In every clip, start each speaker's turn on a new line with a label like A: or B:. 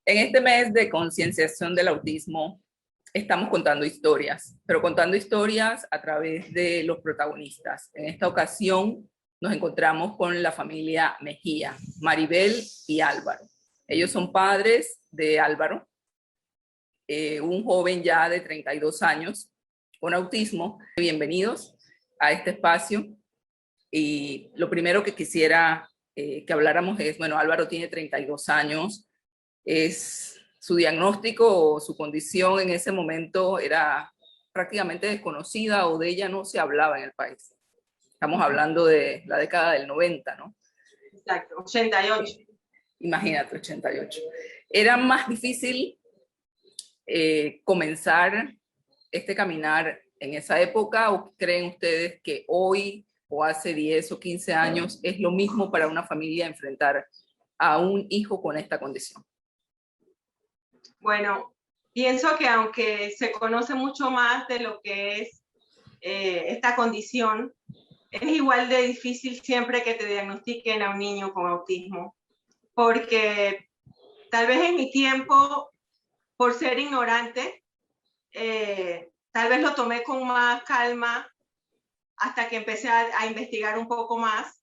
A: En este mes de concienciación del autismo estamos contando historias, pero contando historias a través de los protagonistas. En esta ocasión nos encontramos con la familia Mejía, Maribel y Álvaro. Ellos son padres de Álvaro, un joven ya de 32 años con autismo. Bienvenidos a este espacio. Y lo primero que quisiera que habláramos es, bueno, Álvaro tiene 32 años, es su diagnóstico o su condición en ese momento era prácticamente desconocida o de ella no se hablaba en el país. Estamos hablando de la década del 90, ¿no?
B: Exacto, 88.
A: Imagínate, 88. Era más difícil comenzar este caminar en esa época, o creen ustedes que hoy o hace 10 o 15 años es lo mismo para una familia enfrentar a un hijo con esta condición?
B: Bueno, pienso que aunque se conoce mucho más de lo que es esta condición, es igual de difícil siempre que te diagnostiquen a un niño con autismo, porque tal vez en mi tiempo, por ser ignorante, tal vez lo tomé con más calma hasta que empecé a investigar un poco más,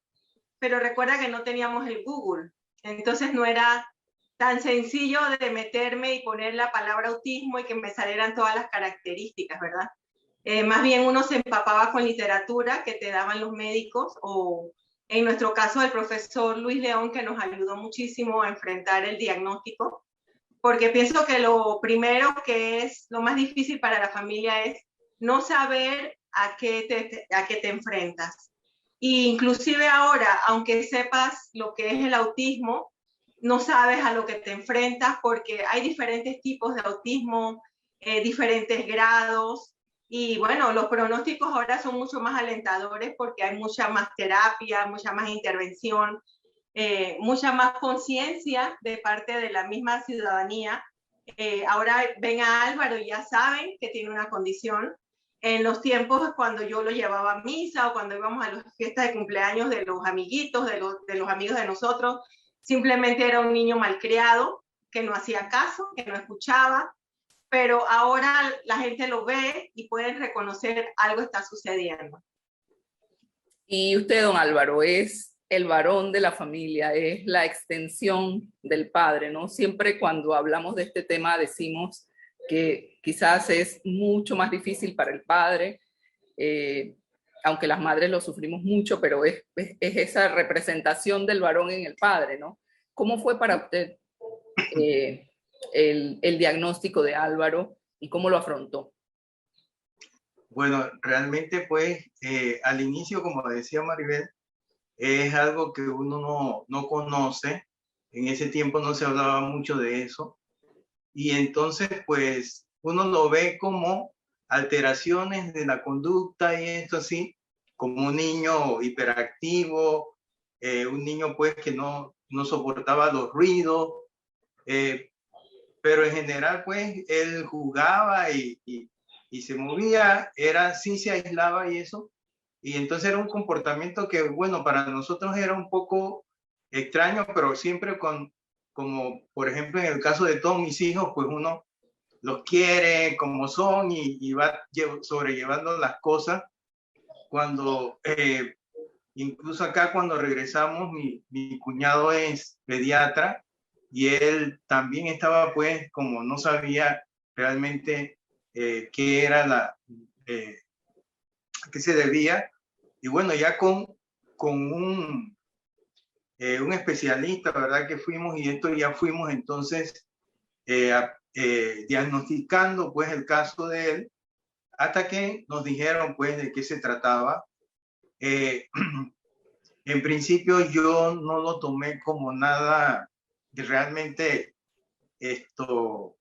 B: pero recuerda que no teníamos el Google, entonces no era tan sencillo de meterme y poner la palabra autismo y que me salieran todas las características, ¿verdad? Más bien uno se empapaba con literatura que te daban los médicos, o en nuestro caso el profesor Luis León, que nos ayudó muchísimo a enfrentar el diagnóstico, porque pienso que lo primero que es lo más difícil para la familia es no saber a qué te enfrentas. Y inclusive ahora, aunque sepas lo que es el autismo, no sabes a lo que te enfrentas porque hay diferentes tipos de autismo, diferentes grados. Y bueno, los pronósticos ahora son mucho más alentadores porque hay mucha más terapia, mucha más intervención, mucha más conciencia de parte de la misma ciudadanía. Ahora ven a Álvaro y ya saben que tiene una condición. En los tiempos cuando yo lo llevaba a misa o cuando íbamos a las fiestas de cumpleaños de los amiguitos, de los amigos de nosotros, simplemente era un niño malcriado, que no hacía caso, que no escuchaba, pero ahora la gente lo ve y pueden reconocer algo está sucediendo.
A: Y usted, don Álvaro, es el varón de la familia, es la extensión del padre, ¿no? Siempre cuando hablamos de este tema decimos que quizás es mucho más difícil para el padre, aunque las madres lo sufrimos mucho, pero es esa representación del varón en el padre, ¿no? ¿Cómo fue para usted el diagnóstico de Álvaro y cómo lo afrontó?
C: Bueno, realmente pues al inicio, como decía Maribel, es algo que uno no conoce. En ese tiempo no se hablaba mucho de eso. Y entonces pues uno lo ve como alteraciones de la conducta y esto así, como un niño hiperactivo, un niño pues que no soportaba los ruidos, pero en general pues él jugaba y se movía, sí se aislaba y eso, y entonces era un comportamiento que, bueno, para nosotros era un poco extraño, pero siempre como por ejemplo en el caso de todos mis hijos, pues uno los quiere como son y va sobrellevando las cosas. Cuando, incluso acá cuando regresamos, mi cuñado es pediatra y él también estaba pues como no sabía realmente qué era qué se debía. Y bueno, ya con un especialista, ¿verdad? Que fuimos y esto ya fuimos entonces diagnosticando pues el caso de él, hasta que nos dijeron pues de qué se trataba. En principio yo no lo tomé como nada de realmente esto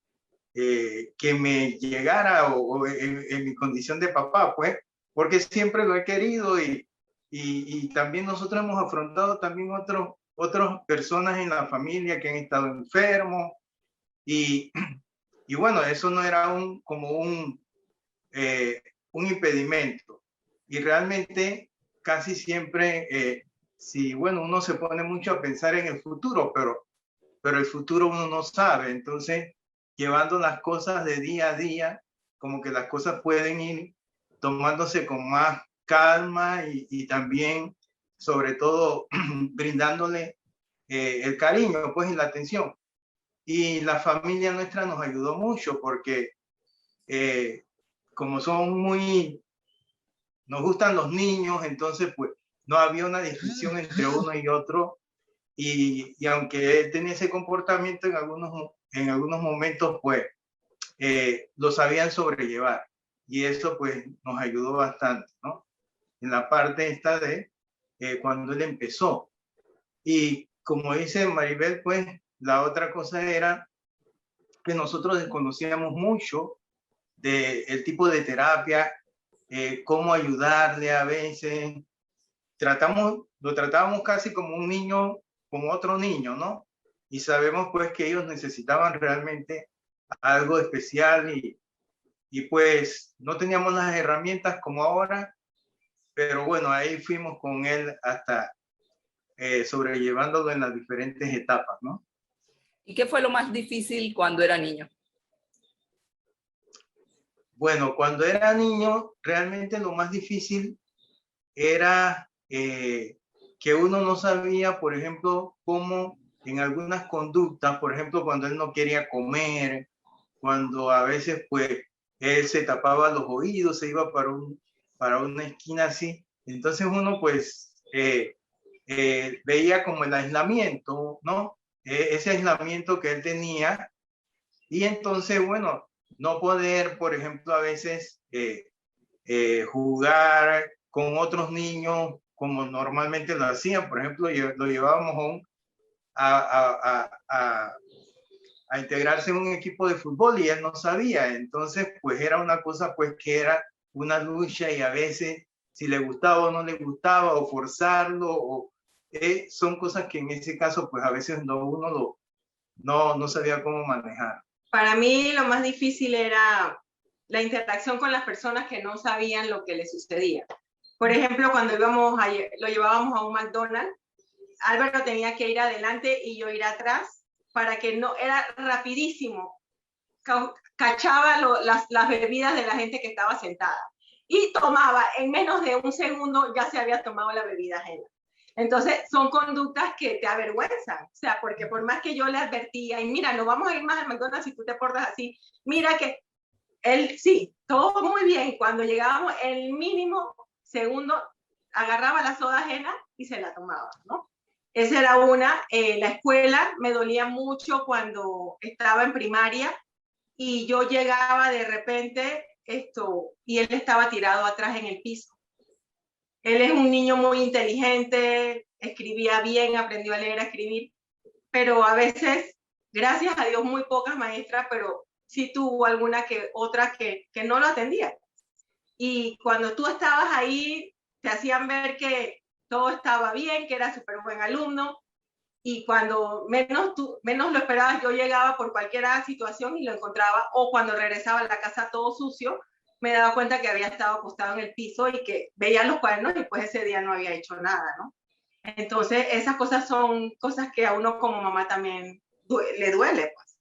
C: que me llegara o en mi condición de papá, pues, porque siempre lo he querido y también nosotros hemos afrontado también otras personas en la familia que han estado enfermos y bueno, eso no era como un impedimento. Y realmente casi siempre, si bueno, uno se pone mucho a pensar en el futuro, pero pero el futuro uno no sabe. Entonces, llevando las cosas de día a día, como que las cosas pueden ir tomándose con más calma y también, sobre todo, brindándole el cariño, pues, y la atención. Y la familia nuestra nos ayudó mucho porque como son muy, nos gustan los niños, entonces pues no había una distinción entre uno y otro. Y aunque él tenía ese comportamiento en algunos momentos, pues lo sabían sobrellevar. Y eso pues nos ayudó bastante, ¿no? En la parte esta de cuando él empezó. Y como dice Maribel, pues la otra cosa era que nosotros desconocíamos mucho del tipo de terapia, cómo ayudarle a veces. Lo tratábamos casi como un niño, como otro niño, ¿no? Y sabemos pues que ellos necesitaban realmente algo especial y pues no teníamos las herramientas como ahora, pero bueno, ahí fuimos con él hasta sobrellevándolo en las diferentes etapas, ¿no?
A: ¿Y qué fue lo más difícil cuando era niño?
C: Bueno, cuando era niño, realmente lo más difícil era que uno no sabía, por ejemplo, cómo en algunas conductas, por ejemplo, cuando él no quería comer, cuando a veces pues él se tapaba los oídos, se iba para una esquina así, entonces uno pues veía como el aislamiento, ¿no? Ese aislamiento que él tenía y entonces, bueno, no poder, por ejemplo, a veces jugar con otros niños como normalmente lo hacían. Por ejemplo, lo llevábamos a integrarse en un equipo de fútbol y él no sabía. Entonces, pues era una cosa pues que era una lucha y a veces si le gustaba o no le gustaba o forzarlo son cosas que en ese caso pues a veces uno no sabía cómo manejar.
B: Para mí lo más difícil era la interacción con las personas que no sabían lo que les sucedía. Por ejemplo, cuando lo llevábamos a un McDonald's, Álvaro tenía que ir adelante y yo ir atrás para que no, era rapidísimo, cachaba las bebidas de la gente que estaba sentada y tomaba, en menos de un segundo ya se había tomado la bebida ajena. Entonces, son conductas que te avergüenzan, o sea, porque por más que yo le advertía, y mira, no vamos a ir más al McDonald's si tú te portas así, mira que él sí, todo muy bien, cuando llegábamos, el mínimo segundo, agarraba la soda ajena y se la tomaba, ¿no? Esa era una. La escuela me dolía mucho cuando estaba en primaria y yo llegaba de repente y él estaba tirado atrás en el piso. Él es un niño muy inteligente, escribía bien, aprendió a leer, a escribir, pero a veces, gracias a Dios, muy pocas maestras, pero sí tuvo alguna que otra que no lo atendía. Y cuando tú estabas ahí, te hacían ver que todo estaba bien, que era súper buen alumno, y cuando menos lo esperabas, yo llegaba por cualquier situación y lo encontraba, o cuando regresaba a la casa todo sucio, me daba cuenta que había estado acostado en el piso y que veía los cuadernos y pues ese día no había hecho nada, ¿no? Entonces, esas cosas son cosas que a uno como mamá también le duele, pues.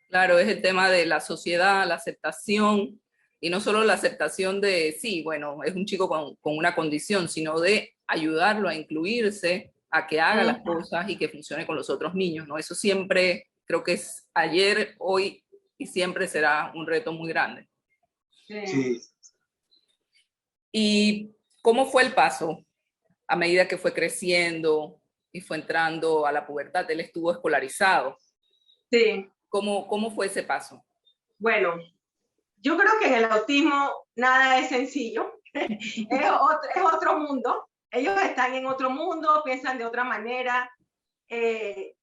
A: Claro, es el tema de la sociedad, la aceptación, y no solo la aceptación de, sí, bueno, es un chico con una condición, sino de ayudarlo a incluirse, a que haga las cosas y que funcione con los otros niños, ¿no? Eso siempre, creo que es ayer, hoy y siempre será un reto muy grande.
C: Sí.
A: ¿Y cómo fue el paso a medida que fue creciendo y fue entrando a la pubertad? Él estuvo escolarizado.
B: Sí.
A: ¿Cómo fue ese paso?
B: Bueno, yo creo que en el autismo nada es sencillo. es otro mundo. Ellos están en otro mundo, piensan de otra manera. Se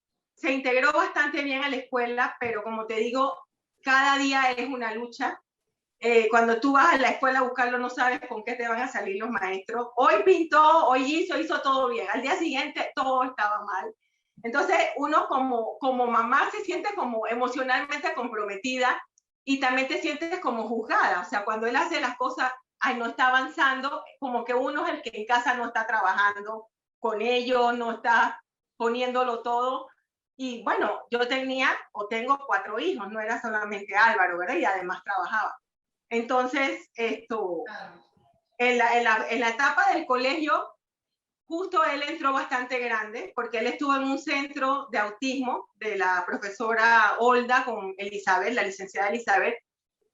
B: integró bastante bien a la escuela, pero como te digo, cada día es una lucha. Cuando tú vas a la escuela a buscarlo, no sabes con qué te van a salir los maestros. Hoy pintó, hoy hizo todo bien. Al día siguiente todo estaba mal. Entonces, uno como mamá se siente como emocionalmente comprometida y también te sientes como juzgada. O sea, cuando él hace las cosas, ay, no está avanzando, como que uno es el que en casa no está trabajando con ellos, no está poniéndolo todo. Y bueno, yo tenía o tengo 4 hijos, no era solamente Álvaro, ¿verdad? Y además trabajaba. Entonces, en la etapa del colegio, justo él entró bastante grande, porque él estuvo en un centro de autismo de la profesora Olda con Elizabeth, la licenciada Elizabeth,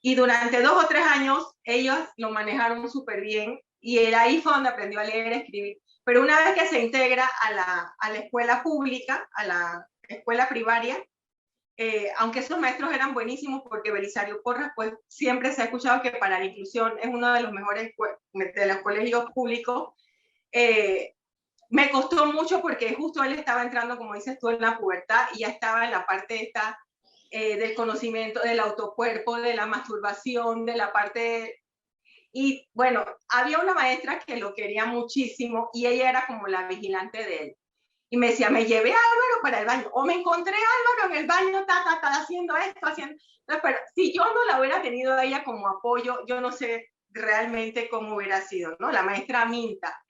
B: y durante 2 o 3 años ellos lo manejaron súper bien, y ahí fue donde aprendió a leer y escribir. Pero una vez que se integra a la escuela pública, a la escuela primaria, aunque esos maestros eran buenísimos, porque Belisario Porras, pues siempre se ha escuchado que para la inclusión es uno de los mejores de los colegios públicos. Me costó mucho porque justo él estaba entrando, como dices tú, en la pubertad, y ya estaba en la parte esta del conocimiento del autocuerpo, de la masturbación, de la parte... Y bueno, había una maestra que lo quería muchísimo y ella era como la vigilante de él. Y me decía, me llevé a Álvaro para el baño, o me encontré a Álvaro en el baño, haciendo esto, haciendo... Pero si yo no la hubiera tenido a ella como apoyo, yo no sé realmente cómo hubiera sido, ¿no? La maestra Minta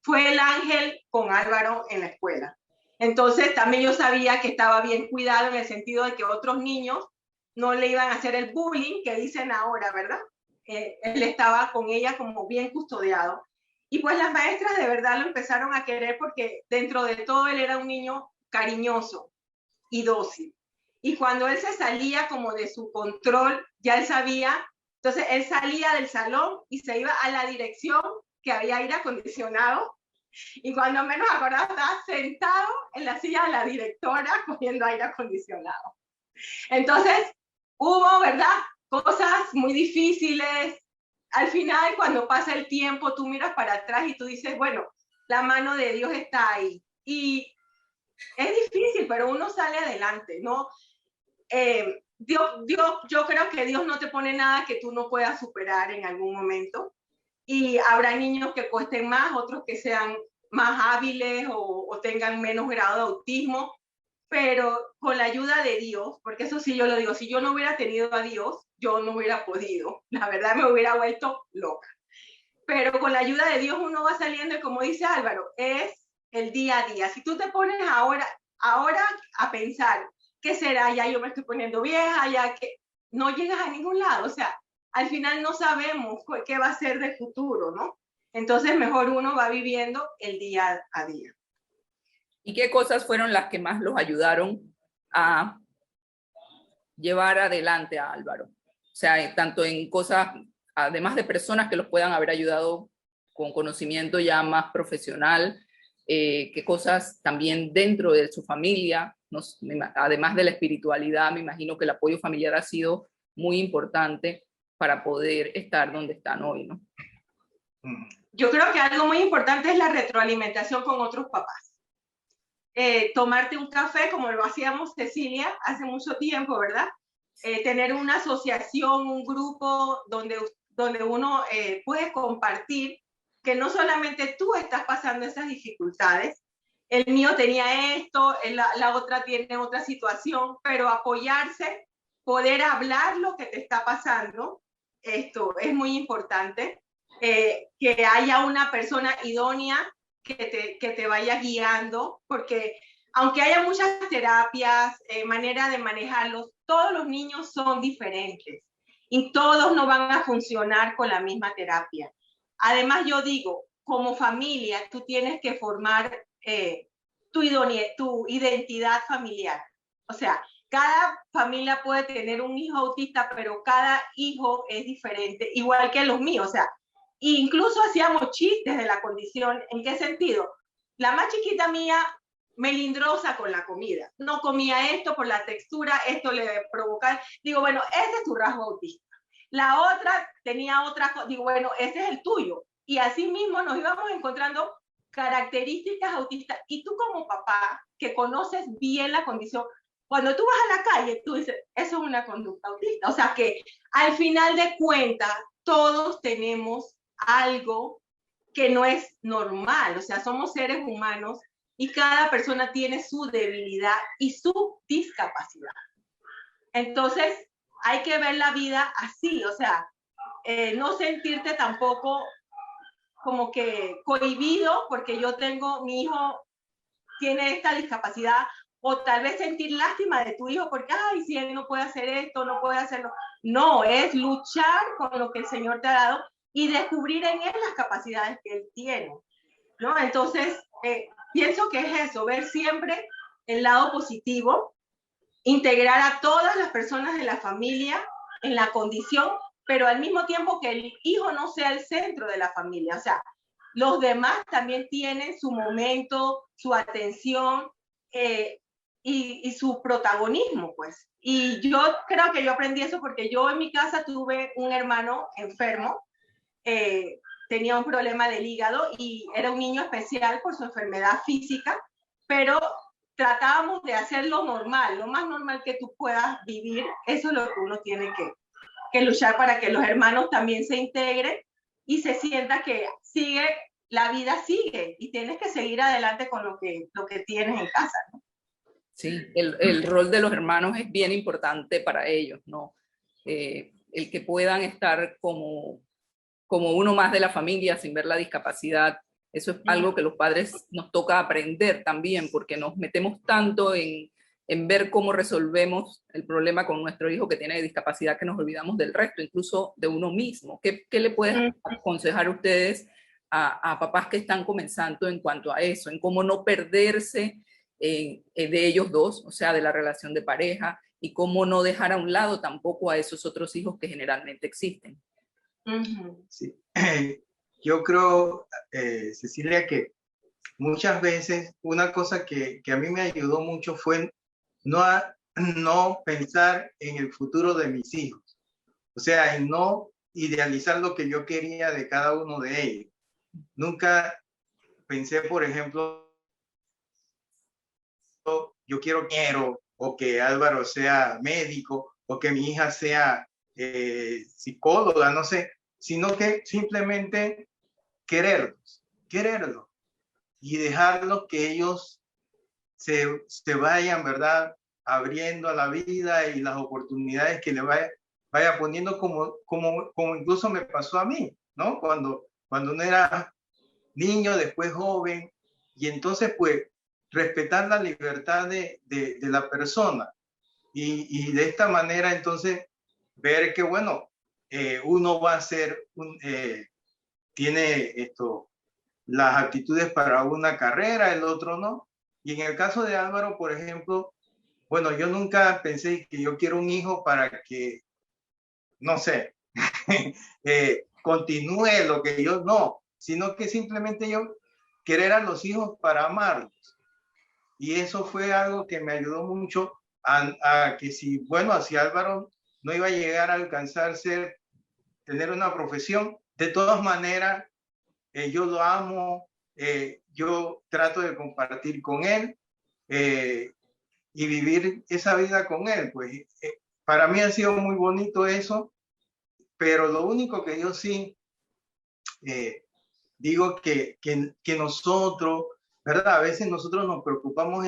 B: fue el ángel con Álvaro en la escuela. Entonces también yo sabía que estaba bien cuidado en el sentido de que otros niños no le iban a hacer el bullying que dicen ahora, ¿verdad? Él estaba con ella como bien custodiado. Y pues las maestras de verdad lo empezaron a querer porque dentro de todo él era un niño cariñoso y dócil. Y cuando él se salía como de su control, ya él sabía, entonces él salía del salón y se iba a la dirección que había aire acondicionado, y cuando menos acordaba estaba sentado en la silla de la directora cogiendo aire acondicionado. Entonces hubo, ¿verdad?, cosas muy difíciles. Al final, cuando pasa el tiempo, tú miras para atrás y tú dices, bueno, la mano de Dios está ahí. Y es difícil, pero uno sale adelante, ¿no? Yo creo que Dios no te pone nada que tú no puedas superar en algún momento. Y habrá niños que cuesten más, otros que sean más hábiles o tengan menos grado de autismo, pero con la ayuda de Dios, porque eso sí yo lo digo, si yo no hubiera tenido a Dios, yo no hubiera podido, la verdad me hubiera vuelto loca. Pero con la ayuda de Dios uno va saliendo, y como dice Álvaro, es el día a día. Si tú te pones ahora a pensar, ¿qué será? Ya yo me estoy poniendo vieja, ya que no llegas a ningún lado, o sea, al final no sabemos qué va a ser del futuro, ¿no? Entonces mejor uno va viviendo el día a día.
A: ¿Y qué cosas fueron las que más los ayudaron a llevar adelante a Álvaro? O sea, tanto en cosas, además de personas que los puedan haber ayudado con conocimiento ya más profesional, qué cosas también dentro de su familia, además de la espiritualidad, me imagino que el apoyo familiar ha sido muy importante para poder estar donde están hoy, ¿no?
B: Yo creo que algo muy importante es la retroalimentación con otros papás. Tomarte un café, como lo hacíamos Cecilia hace mucho tiempo, ¿verdad? Tener una asociación, un grupo donde uno puede compartir que no solamente tú estás pasando esas dificultades, el mío tenía esto, la otra tiene otra situación, pero apoyarse, poder hablar lo que te está pasando, esto es muy importante, que haya una persona idónea que te vaya guiando, porque aunque haya muchas terapias, manera de manejarlos, todos los niños son diferentes y todos no van a funcionar con la misma terapia. Además, yo digo, como familia, tú tienes que formar tu identidad familiar. O sea, cada familia puede tener un hijo autista, pero cada hijo es diferente, igual que los míos. O sea, incluso hacíamos chistes de la condición. ¿En qué sentido? La más chiquita mía, melindrosa con la comida. No comía esto por la textura, esto le provocaba. Digo, bueno, ese es tu rasgo autista. La otra tenía otra cosa. Digo, bueno, ese es el tuyo. Y así mismo nos íbamos encontrando características autistas. Y tú como papá, que conoces bien la condición, cuando tú vas a la calle, tú dices, eso es una conducta autista. O sea que al final de cuentas, todos tenemos algo que no es normal. O sea, somos seres humanos y cada persona tiene su debilidad y su discapacidad. Entonces, hay que ver la vida así, o sea, no sentirte tampoco como que cohibido porque yo tengo, mi hijo tiene esta discapacidad o tal vez sentir lástima de tu hijo porque, ay, si él no puede hacer esto, no puede hacerlo. No, es luchar con lo que el Señor te ha dado y descubrir en él las capacidades que él tiene, ¿no? Entonces, pienso que es eso, ver siempre el lado positivo, integrar a todas las personas de la familia en la condición, pero al mismo tiempo que el hijo no sea el centro de la familia. O sea, los demás también tienen su momento, su atención y su protagonismo, pues. Y yo creo que yo aprendí eso porque yo en mi casa tuve un hermano enfermo, tenía un problema del hígado y era un niño especial por su enfermedad física, pero tratábamos de hacer lo normal, lo más normal que tú puedas vivir. Eso es lo que uno tiene que luchar para que los hermanos también se integren y se sienta que sigue, la vida sigue y tienes que seguir adelante con lo que tienes en casa, ¿no?
A: Sí, el rol de los hermanos es bien importante para ellos, ¿no? El que puedan estar como uno más de la familia sin ver la discapacidad, eso es algo que los padres nos toca aprender también, porque nos metemos tanto en ver cómo resolvemos el problema con nuestro hijo que tiene discapacidad que nos olvidamos del resto, incluso de uno mismo. ¿Qué le pueden aconsejar ustedes a papás que están comenzando en cuanto a eso, en cómo no perderse de ellos dos, o sea, de la relación de pareja, y cómo no dejar a un lado tampoco a esos otros hijos que generalmente existen?
C: Sí. Yo creo, Cecilia, que muchas veces una cosa que a mí me ayudó mucho fue no pensar en el futuro de mis hijos. O sea, en no idealizar lo que yo quería de cada uno de ellos. Nunca pensé, por ejemplo, yo quiero, o que Álvaro sea médico, o que mi hija sea psicóloga, no sé, sino que simplemente quererlos y dejarlos que ellos se vayan, ¿verdad? Abriendo a la vida y las oportunidades que le vaya poniendo como incluso me pasó a mí, ¿no? Cuando uno era niño, después joven, y entonces pues respetar la libertad de la persona y de esta manera entonces ver que bueno, uno va a ser, tiene las actitudes para una carrera, el otro no. Y en el caso de Álvaro, por ejemplo, bueno, yo nunca pensé que yo quiero un hijo para que, no sé, continúe lo que yo no, sino que simplemente yo querer a los hijos para amarlos. Y eso fue algo que me ayudó mucho a que si, bueno, así Álvaro no iba a llegar a alcanzar tener una profesión, de todas maneras, yo lo amo, yo trato de compartir con él y vivir esa vida con él. Pues para mí ha sido muy bonito eso, pero lo único que yo sí digo que nosotros, ¿verdad? A veces nosotros nos preocupamos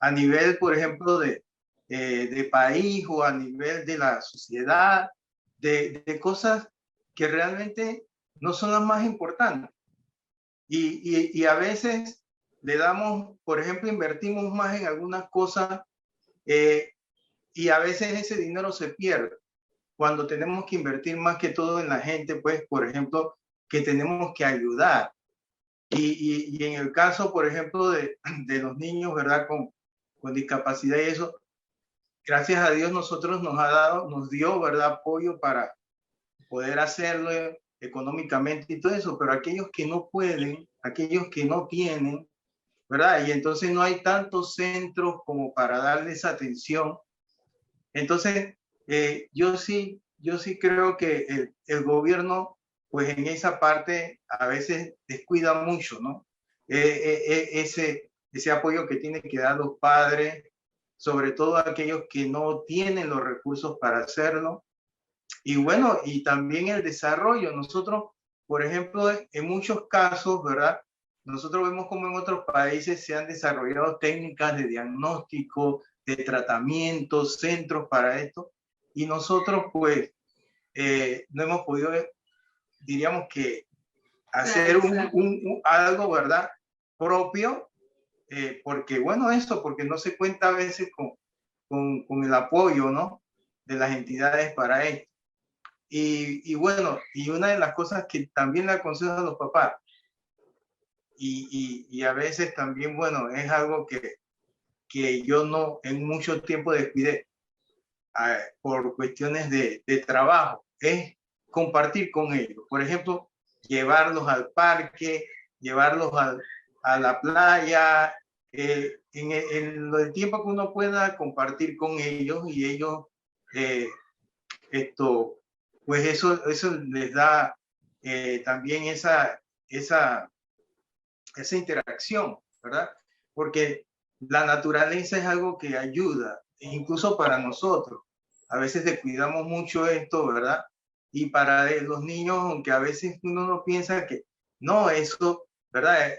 C: a nivel, por ejemplo, de país o a nivel de la sociedad, de cosas que realmente no son las más importantes. Y a veces le damos, por ejemplo, invertimos más en algunas cosas y a veces ese dinero se pierde cuando tenemos que invertir más que todo en la gente, pues, por ejemplo, que tenemos que ayudar. Y en el caso, por ejemplo, de los niños, ¿verdad? Con discapacidad y eso, gracias a Dios nos dio, ¿verdad? Apoyo para poder hacerlo económicamente y todo eso, pero aquellos que no pueden, aquellos que no tienen, ¿verdad? Y entonces no hay tantos centros como para darles atención. Entonces, yo sí creo que el gobierno, pues en esa parte a veces descuida mucho, ¿no? Ese apoyo que tienen que dar los padres, sobre todo aquellos que no tienen los recursos para hacerlo. Y bueno, y también el desarrollo. Nosotros, por ejemplo, en muchos casos, ¿verdad? Nosotros vemos como en otros países se han desarrollado técnicas de diagnóstico, de tratamiento, centros para esto. Y nosotros, pues, no hemos podido, diríamos que, hacer algo, ¿verdad? Propio porque bueno, eso, porque no se cuenta a veces con el apoyo, ¿no? De las entidades para esto. Y bueno, y una de las cosas que también le aconsejo a los papás, y a veces también, bueno, es algo que yo no en mucho tiempo descuidé por cuestiones de trabajo, es compartir con ellos. Por ejemplo, llevarlos al parque, llevarlos a la playa, en el tiempo que uno pueda compartir con ellos y ellos, esto, pues eso les da también esa interacción, ¿verdad? Porque la naturaleza es algo que ayuda, incluso para nosotros. A veces descuidamos mucho esto, ¿verdad? Y para los niños, aunque a veces uno no piensa que, no, eso, ¿verdad?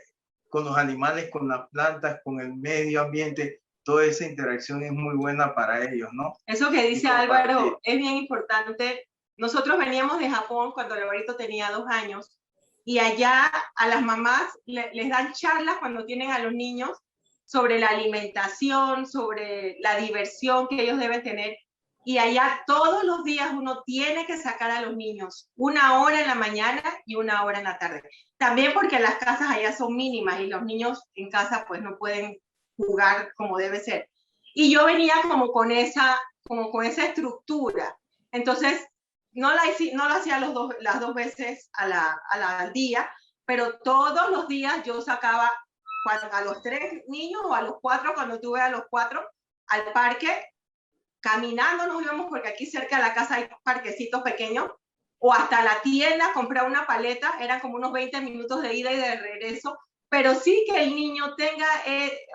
C: Con los animales, con las plantas, con el medio ambiente, toda esa interacción es muy buena para ellos, ¿no?
B: Eso que dice Álvaro es bien importante. Nosotros veníamos de Japón cuando Alvarito tenía 2 años y allá a las mamás les dan charlas cuando tienen a los niños sobre la alimentación, sobre la diversión que ellos deben tener. Y allá todos los días uno tiene que sacar a los niños 1 hora en la mañana y 1 hora en la tarde. También porque las casas allá son mínimas y los niños en casa pues no pueden jugar como debe ser. Y yo venía como con esa estructura. Entonces, no lo hacía las 2 veces al día, pero todos los días yo sacaba a los 3 niños o a los 4, cuando tuve a los 4, al parque, caminando nos íbamos, porque aquí cerca de la casa hay parquecitos pequeños, o hasta la tienda, comprar una paleta, eran como unos 20 minutos de ida y de regreso, pero sí que el niño tenga,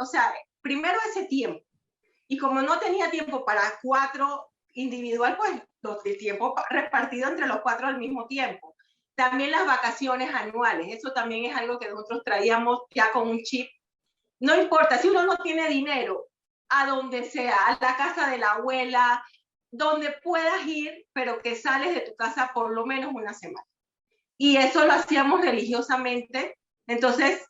B: o sea, primero ese tiempo. Y como no tenía tiempo para 4 individual, pues el tiempo repartido entre los 4 al mismo tiempo. También las vacaciones anuales, eso también es algo que nosotros traíamos ya con un chip. No importa, si uno no tiene dinero, a donde sea, a la casa de la abuela, donde puedas ir, pero que sales de tu casa por lo menos 1 semana. Y eso lo hacíamos religiosamente. Entonces,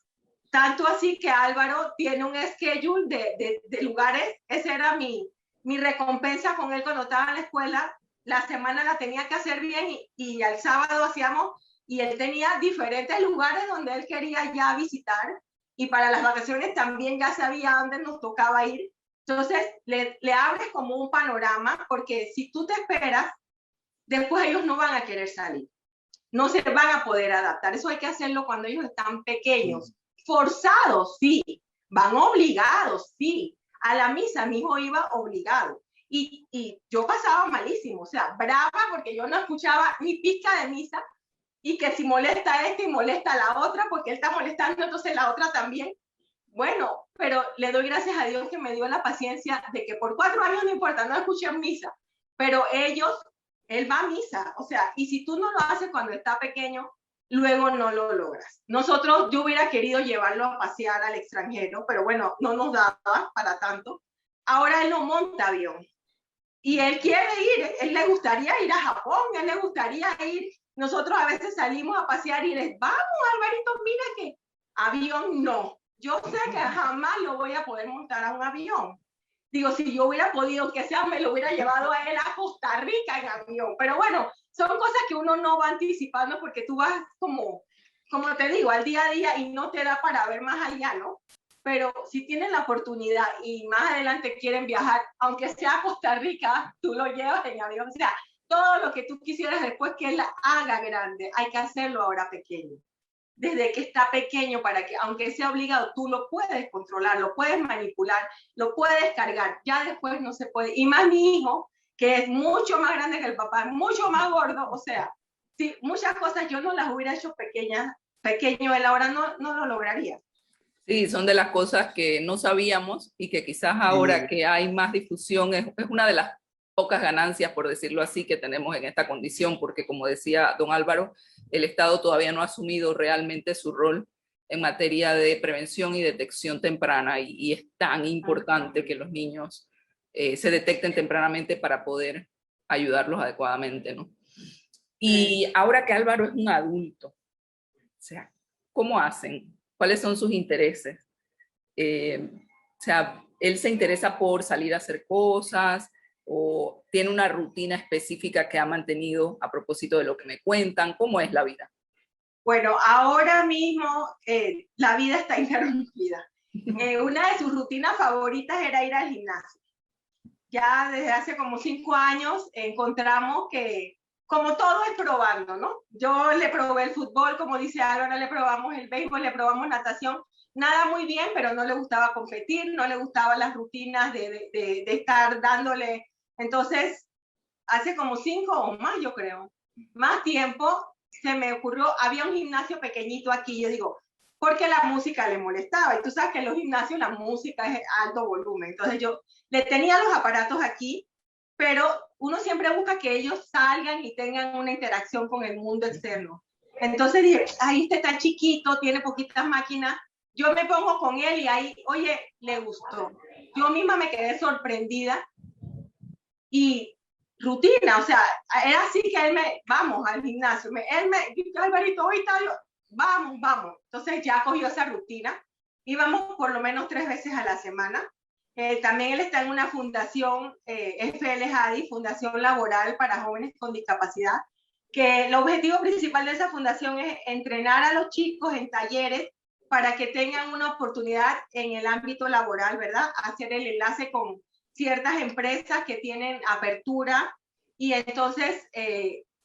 B: tanto así que Álvaro tiene un schedule de lugares. Esa era mi recompensa con él cuando estaba en la escuela. La semana la tenía que hacer bien y al sábado hacíamos, y él tenía diferentes lugares donde él quería ya visitar, y para las vacaciones también ya sabía dónde nos tocaba ir. Entonces le abres como un panorama, porque si tú te esperas, después ellos no van a querer salir, no se van a poder adaptar. Eso hay que hacerlo cuando ellos están pequeños. Forzados, sí. Van obligados, sí. A la misa mi hijo iba obligado. Y yo pasaba malísimo, o sea, brava, porque yo no escuchaba ni pizca de misa, y que si molesta a este y molesta a la otra, porque él está molestando, entonces la otra también. Bueno, pero le doy gracias a Dios que me dio la paciencia de que por 4 años no importa, no escuché misa, pero él va a misa, o sea, y si tú no lo haces cuando está pequeño, luego no lo logras. Yo hubiera querido llevarlo a pasear al extranjero, pero bueno, no nos daba para tanto. Ahora él no monta avión y él quiere ir, él le gustaría ir a Japón, él le gustaría ir. Nosotros a veces salimos a pasear y les vamos, Alvarito, mira que avión no. Yo sé que jamás lo voy a poder montar a un avión. Digo, si yo hubiera podido, que sea, me lo hubiera llevado a él a Costa Rica en avión. Pero bueno, son cosas que uno no va anticipando, porque tú vas como te digo, al día a día, y no te da para ver más allá, ¿no? Pero si tienen la oportunidad y más adelante quieren viajar, aunque sea a Costa Rica, tú lo llevas en avión. O sea, todo lo que tú quisieras después que él haga grande, hay que hacerlo ahora pequeño. Desde que está pequeño, para que, aunque sea obligado, tú lo puedes controlar, lo puedes manipular, lo puedes cargar. Ya después no se puede. Y más mi hijo, que es mucho más grande que el papá, mucho más gordo. O sea, sí, muchas cosas yo no las hubiera hecho pequeño, él ahora no lo lograría.
A: Sí, son de las cosas que no sabíamos y que quizás ahora que hay más difusión es una de las pocas ganancias, por decirlo así, que tenemos en esta condición, porque como decía don Álvaro, el Estado todavía no ha asumido realmente su rol en materia de prevención y detección temprana, y es tan importante que los niños se detecten tempranamente para poder ayudarlos adecuadamente, ¿no? Y ahora que Álvaro es un adulto, o sea, ¿cómo hacen? ¿Cuáles son sus intereses? O sea, él se interesa por salir a hacer cosas o tiene una rutina específica que ha mantenido a propósito de lo que me cuentan. ¿Cómo es la vida?
B: Bueno, ahora mismo la vida está interrumpida. Una de sus rutinas favoritas era ir al gimnasio. Ya desde hace como 5 años encontramos que, como todo es probando, ¿no? Yo le probé el fútbol, como dice Álvaro, le probamos el béisbol, le probamos natación. Nada muy bien, pero no le gustaba competir, no le gustaban las rutinas de estar dándole. Entonces, hace como 5 o más, yo creo, más tiempo, se me ocurrió, había un gimnasio pequeñito aquí, yo digo, porque la música le molestaba. Y tú sabes que en los gimnasios la música es alto volumen. Entonces yo le tenía los aparatos aquí, pero uno siempre busca que ellos salgan y tengan una interacción con el mundo externo. Entonces dije, ahí este está chiquito, tiene poquitas máquinas, yo me pongo con él y ahí, oye, le gustó. Yo misma me quedé sorprendida y rutina, o sea, era así que él me, vamos al gimnasio, él me, Alvarito, hoy está, vamos, vamos. Entonces ya cogió esa rutina, íbamos por lo menos 3 veces a la semana. También él está en una fundación, FL Hadi, Fundación Laboral para Jóvenes con Discapacidad, que el objetivo principal de esa fundación es entrenar a los chicos en talleres para que tengan una oportunidad en el ámbito laboral, ¿verdad? Hacer el enlace con ciertas empresas que tienen apertura y entonces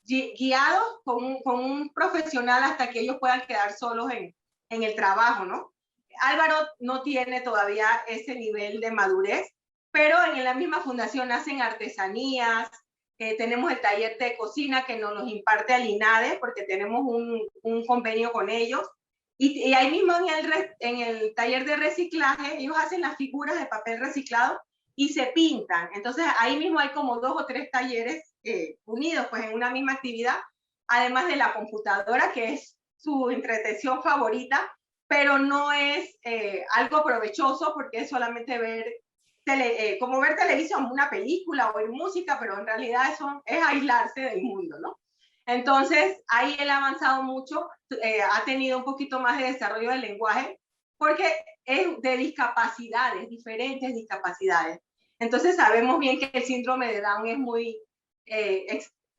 B: guiados con un profesional hasta que ellos puedan quedar solos en el trabajo, ¿no? Álvaro no tiene todavía ese nivel de madurez, pero en la misma fundación hacen artesanías, tenemos el taller de cocina que nos imparte al INADE porque tenemos un convenio con ellos. Y ahí mismo en el taller de reciclaje, ellos hacen las figuras de papel reciclado y se pintan. Entonces ahí mismo hay como 2 o 3 talleres unidos pues en una misma actividad, además de la computadora, que es su entretención favorita, pero no es algo provechoso porque es solamente ver, como ver televisión, una película o ver música, pero en realidad eso es aislarse del mundo, ¿no? Entonces ahí él ha avanzado mucho, ha tenido un poquito más de desarrollo del lenguaje, porque es de discapacidades, diferentes discapacidades. Entonces sabemos bien que el síndrome de Down es muy,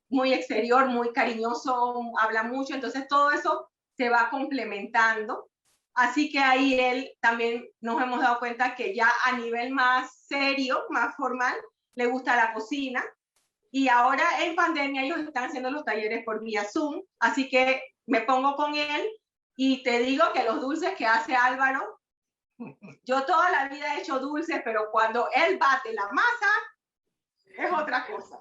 B: muy exterior, muy cariñoso, habla mucho, entonces todo eso se va complementando. Así que ahí él también nos hemos dado cuenta que ya a nivel más serio, más formal, le gusta la cocina. Y ahora en pandemia ellos están haciendo los talleres por vía Zoom, así que me pongo con él y te digo que los dulces que hace Álvaro, yo toda la vida he hecho dulces, pero cuando él bate la masa, es otra cosa.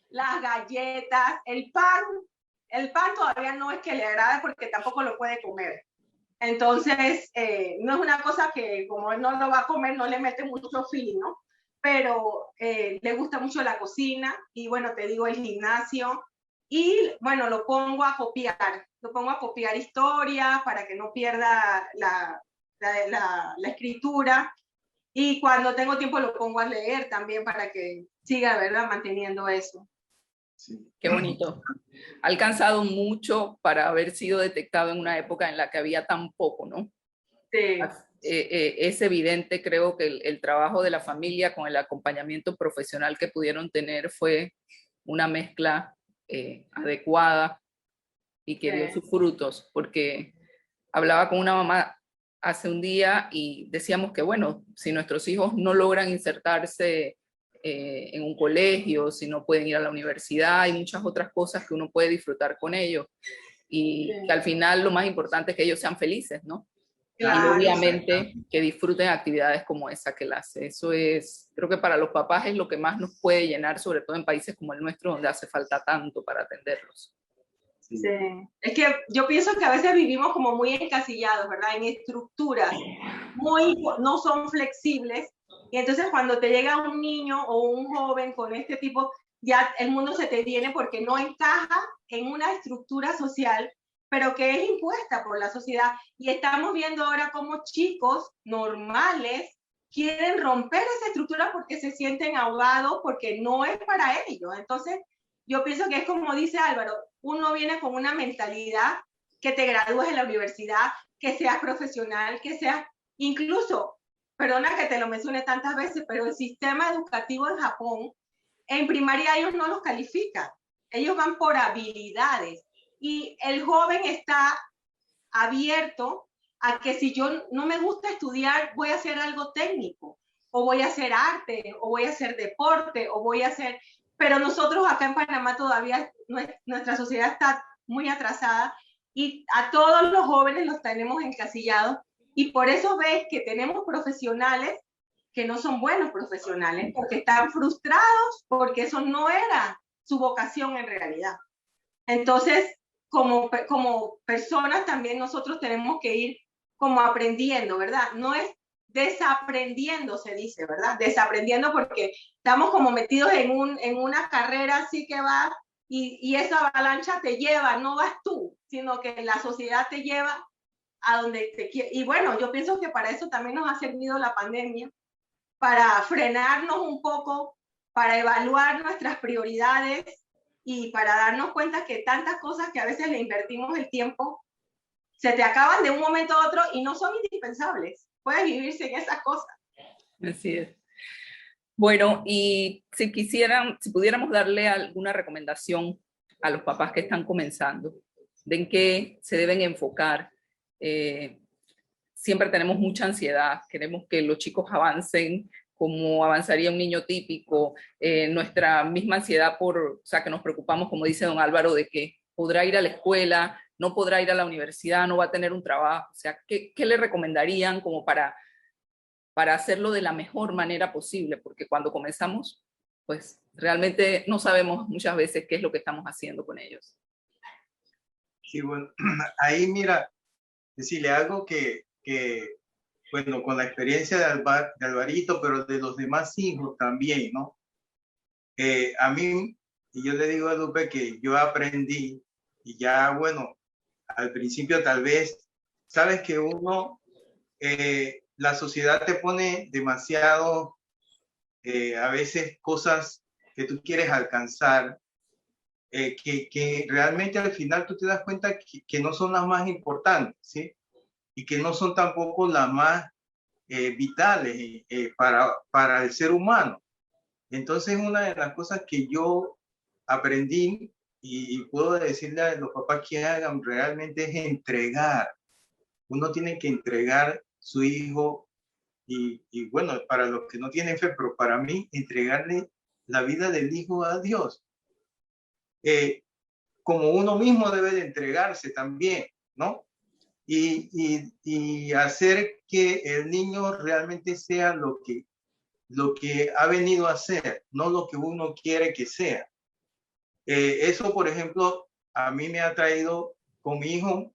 B: Las galletas, el pan todavía no es que le agrade porque tampoco lo puede comer. Entonces, no es una cosa que como él no lo va a comer, no le mete mucho feeling, ¿no? Pero le gusta mucho la cocina y bueno, te digo, el gimnasio. Y bueno, lo pongo a copiar historias para que no pierda la escritura. Y cuando tengo tiempo lo pongo a leer también para que siga, ¿verdad? Manteniendo eso.
C: Sí.
A: Qué bonito. Ha alcanzado mucho para haber sido detectado en una época en la que había tan poco, ¿no?
B: Sí.
A: Es evidente, creo que el trabajo de la familia con el acompañamiento profesional que pudieron tener fue una mezcla adecuada y que dio sus frutos, porque hablaba con una mamá hace un día y decíamos que, bueno, si nuestros hijos no logran insertarse en un colegio, si no pueden ir a la universidad, hay muchas otras cosas que uno puede disfrutar con ellos y que al final lo más importante es que ellos sean felices, ¿no?
B: Claro,
A: y obviamente que disfruten actividades como esa que él hace. Eso es, creo que para los papás es lo que más nos puede llenar, sobre todo en países como el nuestro, donde hace falta tanto para atenderlos.
B: Sí. Es que yo pienso que a veces vivimos como muy encasillados, ¿verdad? En estructuras no son flexibles. Y entonces cuando te llega un niño o un joven con este tipo, ya el mundo se te viene porque no encaja en una estructura social, pero que es impuesta por la sociedad. Y estamos viendo ahora cómo chicos normales quieren romper esa estructura porque se sienten ahogados, porque no es para ellos. Entonces, yo pienso que es como dice Álvaro, uno viene con una mentalidad que te gradúes en la universidad, que seas profesional, que seas, incluso perdona que te lo mencione tantas veces, pero el sistema educativo en Japón, en primaria ellos no los califican, ellos van por habilidades y el joven está abierto a que si yo no me gusta estudiar, voy a hacer algo técnico, o voy a hacer arte, o voy a hacer deporte, o voy a hacer... Pero nosotros acá en Panamá todavía, nuestra sociedad está muy atrasada y a todos los jóvenes los tenemos encasillados y por eso ves que tenemos profesionales que no son buenos profesionales, porque están frustrados, porque eso no era su vocación en realidad. Entonces, como personas también nosotros tenemos que ir como aprendiendo, ¿verdad? No es desaprendiendo, se dice, ¿verdad? Desaprendiendo porque estamos como metidos en una carrera así que va y esa avalancha te lleva, no vas tú, sino que la sociedad te lleva a donde te quiere. Y bueno, yo pienso que para eso también nos ha servido la pandemia, para frenarnos un poco, para evaluar nuestras prioridades y para darnos cuenta que tantas cosas que a veces le invertimos el tiempo se te acaban de un momento a otro y no son indispensables. Puedes vivir sin esas cosas.
A: Así es. Bueno, y si pudiéramos darle alguna recomendación a los papás que están comenzando, de en qué se deben enfocar. Siempre tenemos mucha ansiedad, queremos que los chicos avancen como avanzaría un niño típico, nuestra misma ansiedad o sea, que nos preocupamos, como dice don Álvaro, de que podrá ir a la escuela, no podrá ir a la universidad, no va a tener un trabajo. O sea, ¿qué le recomendarían como para hacerlo de la mejor manera posible? Porque cuando comenzamos, pues realmente no sabemos muchas veces qué es lo que estamos haciendo con ellos.
C: Sí, bueno, ahí mira, decirle algo que bueno, con la experiencia de Alvarito, pero de los demás hijos también, ¿no? A mí, y yo le digo a Lupe que yo aprendí, y ya, bueno, al principio tal vez, sabes que uno, la sociedad te pone demasiado, a veces cosas que tú quieres alcanzar, que realmente al final tú te das cuenta que no son las más importantes, ¿sí? Y que no son tampoco las más vitales para el ser humano. Entonces, una de las cosas que yo aprendí y puedo decirle a los papás que hagan realmente es entregar. Uno tiene que entregar su hijo y bueno, para los que no tienen fe, pero para mí, entregarle la vida del hijo a Dios. Como uno mismo debe de entregarse también, ¿no? Y hacer que el niño realmente sea lo que ha venido a ser, no lo que uno quiere que sea. Eso, por ejemplo, a mí me ha traído con mi hijo,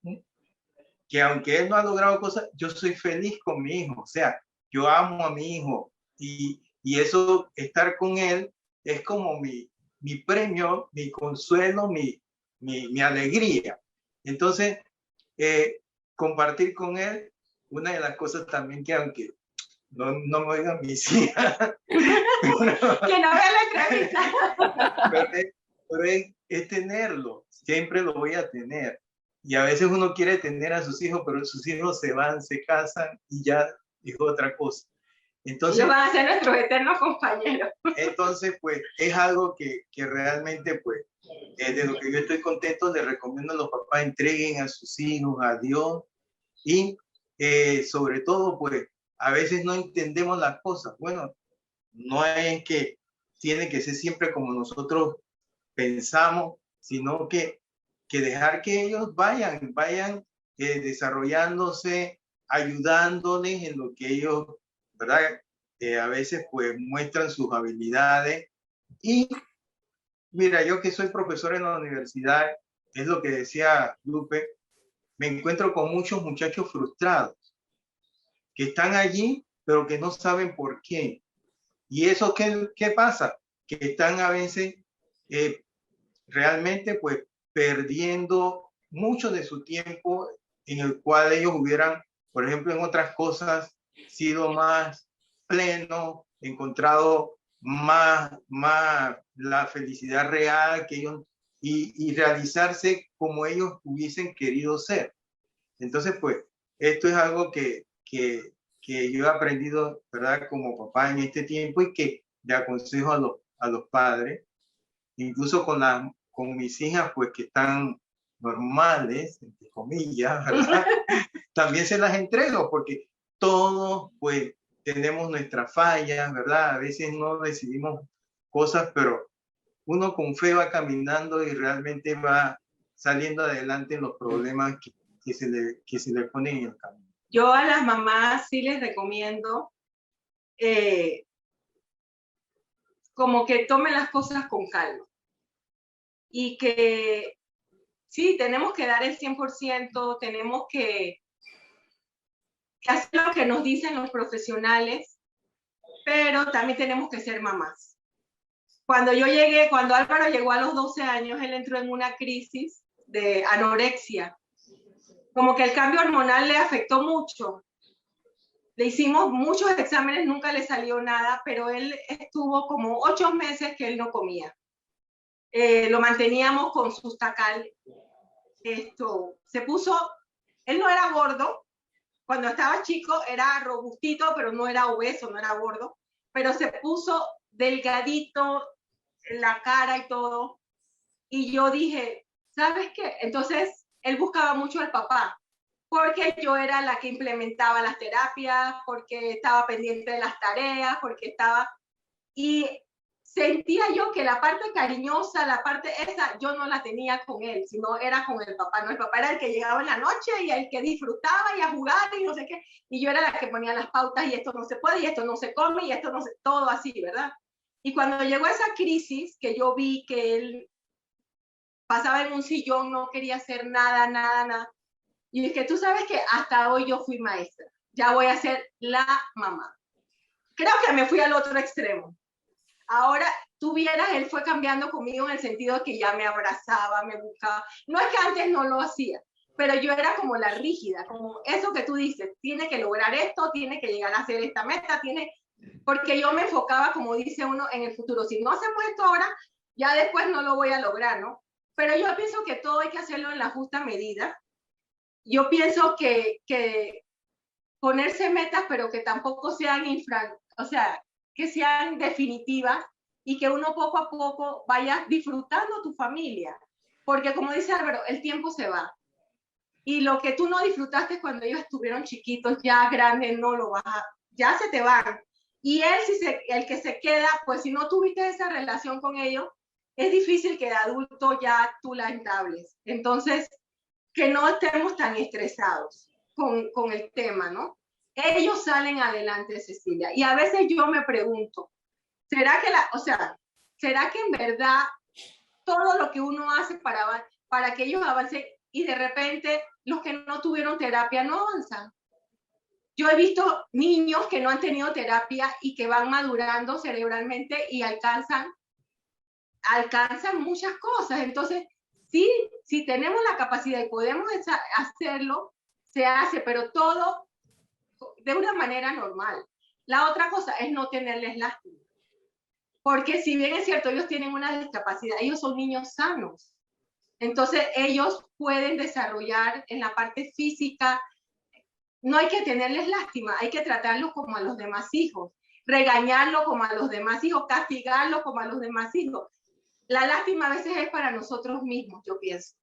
C: que aunque él no ha logrado cosas, yo soy feliz con mi hijo. O sea, yo amo a mi hijo y eso, estar con él, es como mi premio, mi consuelo, mi alegría. Entonces, compartir con él, una de las cosas también que aunque no me oigan mis hijas,
B: que no vean la entrevista.
C: pero es tenerlo, siempre lo voy a tener. Y a veces uno quiere tener a sus hijos, pero sus hijos se van, se casan y ya dijo otra cosa. Entonces,
B: ellos van a ser nuestros eternos compañeros.
C: Entonces, pues, es algo que realmente, pues, de lo que yo estoy contento, le recomiendo a los papás, entreguen a sus hijos a Dios y sobre todo, pues, a veces no entendemos las cosas. Bueno, no es que tiene que ser siempre como nosotros pensamos, sino que dejar que ellos vayan desarrollándose, ayudándoles en lo que ellos, ¿verdad? A veces pues muestran sus habilidades. Y mira, yo que soy profesor en la universidad, es lo que decía Lupe, me encuentro con muchos muchachos frustrados que están allí, pero que no saben por qué. ¿Y eso qué pasa? Que están a veces realmente pues perdiendo mucho de su tiempo en el cual ellos hubieran, por ejemplo, en otras cosas, sido más pleno, encontrado más la felicidad real que ellos y realizarse como ellos hubiesen querido ser. Entonces, pues, esto es algo que que yo he aprendido, ¿verdad? Como papá en este tiempo y que le aconsejo a los padres, incluso con mis hijas, pues que están normales, entre comillas, ¿verdad? También se las entrego porque todos, pues, tenemos nuestras fallas, ¿verdad? A veces no decidimos cosas, pero uno con fe va caminando y realmente va saliendo adelante en los problemas que se le ponen en el camino.
B: Yo a las mamás sí les recomiendo como que tomen las cosas con calma y que sí, tenemos que dar el 100%, tenemos que hacer lo que nos dicen los profesionales, pero también tenemos que ser mamás. Cuando Álvaro llegó a los 12 años, él entró en una crisis de anorexia. Como que el cambio hormonal le afectó mucho. Le hicimos muchos exámenes, nunca le salió nada, pero él estuvo como 8 meses que él no comía. Lo manteníamos con Sustacal. Él no era gordo. Cuando estaba chico era robustito, pero no era obeso, no era gordo. Pero se puso delgadito, la cara y todo. Y yo dije, ¿sabes qué? Entonces, él buscaba mucho al papá, porque yo era la que implementaba las terapias, porque estaba pendiente de las tareas, y sentía yo que la parte cariñosa, la parte esa, yo no la tenía con él, sino era con el papá, ¿no? El papá era el que llegaba en la noche y el que disfrutaba y a jugar y no sé qué, y yo era la que ponía las pautas y esto no se puede, y esto no se come, y esto no se, todo así, ¿verdad? Y cuando llegó esa crisis, que yo vi que él pasaba en un sillón, no quería hacer nada, y dije, tú sabes que hasta hoy yo fui maestra, ya voy a ser la mamá. Creo que me fui al otro extremo. Ahora, tú vieras, él fue cambiando conmigo en el sentido de que ya me abrazaba, me buscaba. No es que antes no lo hacía, pero yo era como la rígida, como eso que tú dices, tiene que lograr esto, tiene que llegar a hacer esta meta, porque yo me enfocaba, como dice uno, en el futuro. Si no hacemos esto ahora, ya después no lo voy a lograr, ¿no? Pero yo pienso que todo hay que hacerlo en la justa medida. Yo pienso que ponerse metas, pero que tampoco sean que sean definitivas y que uno poco a poco vaya disfrutando tu familia. Porque como dice Álvaro, el tiempo se va. Y lo que tú no disfrutaste cuando ellos estuvieron chiquitos, ya grandes, no lo vas a, ya se te van. Y el que se queda, pues si no tuviste esa relación con ellos, es difícil que de adulto ya tú la entables. Entonces, que no estemos tan estresados con el tema, ¿no? Ellos salen adelante, Cecilia. Y a veces yo me pregunto, ¿será que en verdad todo lo que uno hace para que ellos avancen y de repente los que no tuvieron terapia no avanzan? Yo he visto niños que no han tenido terapia y que van madurando cerebralmente y alcanzan muchas cosas. Entonces, sí, si tenemos la capacidad y podemos hacerlo, se hace, pero todo de una manera normal. La otra cosa es no tenerles lástima. Porque si bien es cierto, ellos tienen una discapacidad, ellos son niños sanos. Entonces, ellos pueden desarrollar en la parte física. No hay que tenerles lástima, hay que tratarlos como a los demás hijos, regañarlos como a los demás hijos, castigarlos como a los demás hijos. La lástima a veces es para nosotros mismos, yo pienso.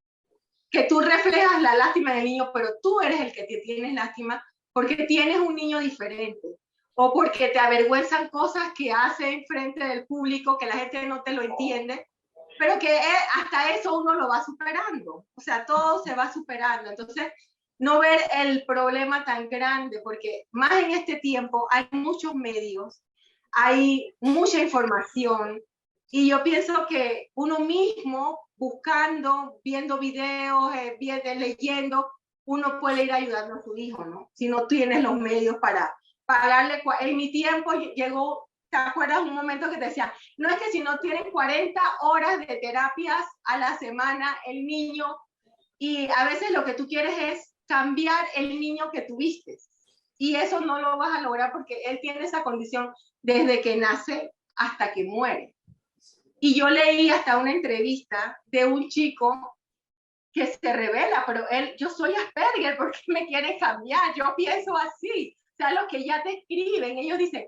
B: Que tú reflejas la lástima del niño, pero tú eres el que te tienes lástima porque tienes un niño diferente o porque te avergüenzan cosas que hace frente del público que la gente no te lo entiende, pero que hasta eso uno lo va superando. O sea, todo se va superando. Entonces, no ver el problema tan grande, porque más en este tiempo hay muchos medios, hay mucha información, y yo pienso que uno mismo, buscando, viendo videos, leyendo, uno puede ir ayudando a su hijo, ¿no? Si no tienes los medios para pagarle. En mi tiempo llegó, ¿te acuerdas un momento que te decía, no es que si no tienen 40 horas de terapias a la semana el niño, y a veces lo que tú quieres es cambiar el niño que tuviste, y eso no lo vas a lograr porque él tiene esa condición desde que nace hasta que muere. Y yo leí hasta una entrevista de un chico que se revela, pero yo soy Asperger, ¿por qué me quiere cambiar? Yo pienso así. O sea, los que ya te escriben, ellos dicen,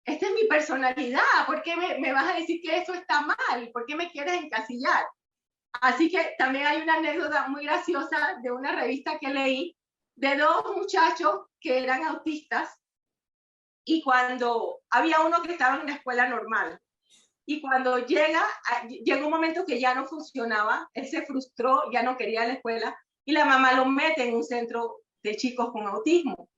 B: esta es mi personalidad, ¿por qué me vas a decir que eso está mal? ¿Por qué me quieres encasillar? Así que también hay una anécdota muy graciosa de una revista que leí de dos muchachos que eran autistas, y cuando había uno que estaba en la escuela normal, y cuando llega un momento que ya no funcionaba, él se frustró, ya no quería la escuela, y la mamá lo mete en un centro de chicos con autismo.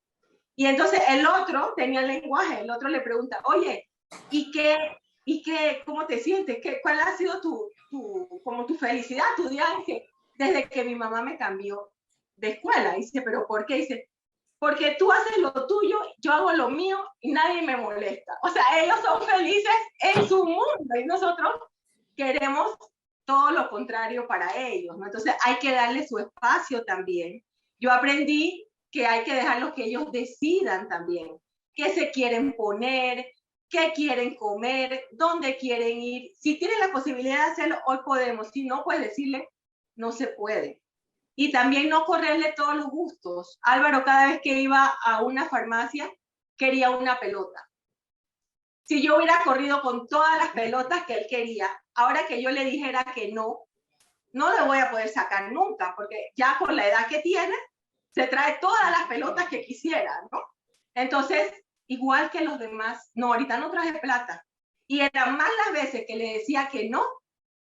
B: Y entonces el otro tenía el lenguaje, el otro le pregunta, oye, ¿y qué, cómo te sientes? ¿Cuál ha sido como tu felicidad, tu día? Desde que mi mamá me cambió de escuela. Y dice, ¿pero por qué? Dice, porque tú haces lo tuyo, yo hago lo mío y nadie me molesta. O sea, ellos son felices en su mundo y nosotros queremos todo lo contrario para ellos, ¿no? Entonces hay que darle su espacio también. Yo aprendí que hay que dejarlos que ellos decidan también qué se quieren poner, qué quieren comer, dónde quieren ir. Si tienen la posibilidad de hacerlo, hoy podemos. Si no, pues decirle, no se puede. Y también no correrle todos los gustos. Álvaro, cada vez que iba a una farmacia, quería una pelota. Si yo hubiera corrido con todas las pelotas que él quería, ahora que yo le dijera que no le voy a poder sacar nunca, porque ya con la edad que tiene, se trae todas las pelotas que quisiera, ¿no? Entonces, igual que los demás, no, ahorita no traje plata. Y eran más las veces que le decía que no,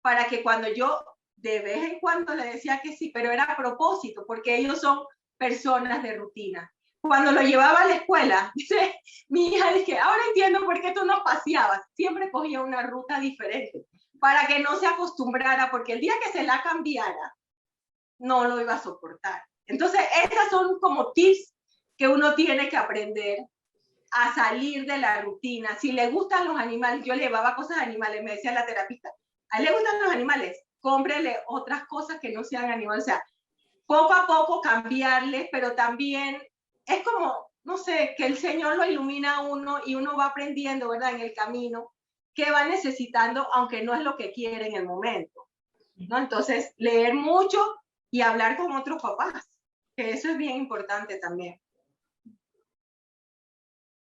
B: para que cuando yo de vez en cuando le decía que sí, pero era a propósito, porque ellos son personas de rutina. Cuando lo llevaba a la escuela, dice, mi hija dice, ahora entiendo por qué tú no paseabas. Siempre cogía una ruta diferente, para que no se acostumbrara, porque el día que se la cambiara, no lo iba a soportar. Entonces, esas son como tips que uno tiene que aprender a salir de la rutina. Si le gustan los animales, yo le llevaba cosas de animales, me decía la terapista, a él le gustan los animales, cómprele otras cosas que no sean animales. O sea, poco a poco cambiarles, pero también es como, no sé, que el Señor lo ilumina a uno y uno va aprendiendo, ¿verdad? En el camino, qué va necesitando, aunque no es lo que quiere en el momento, ¿no? Entonces, leer mucho y hablar con otros papás, que eso es bien importante también.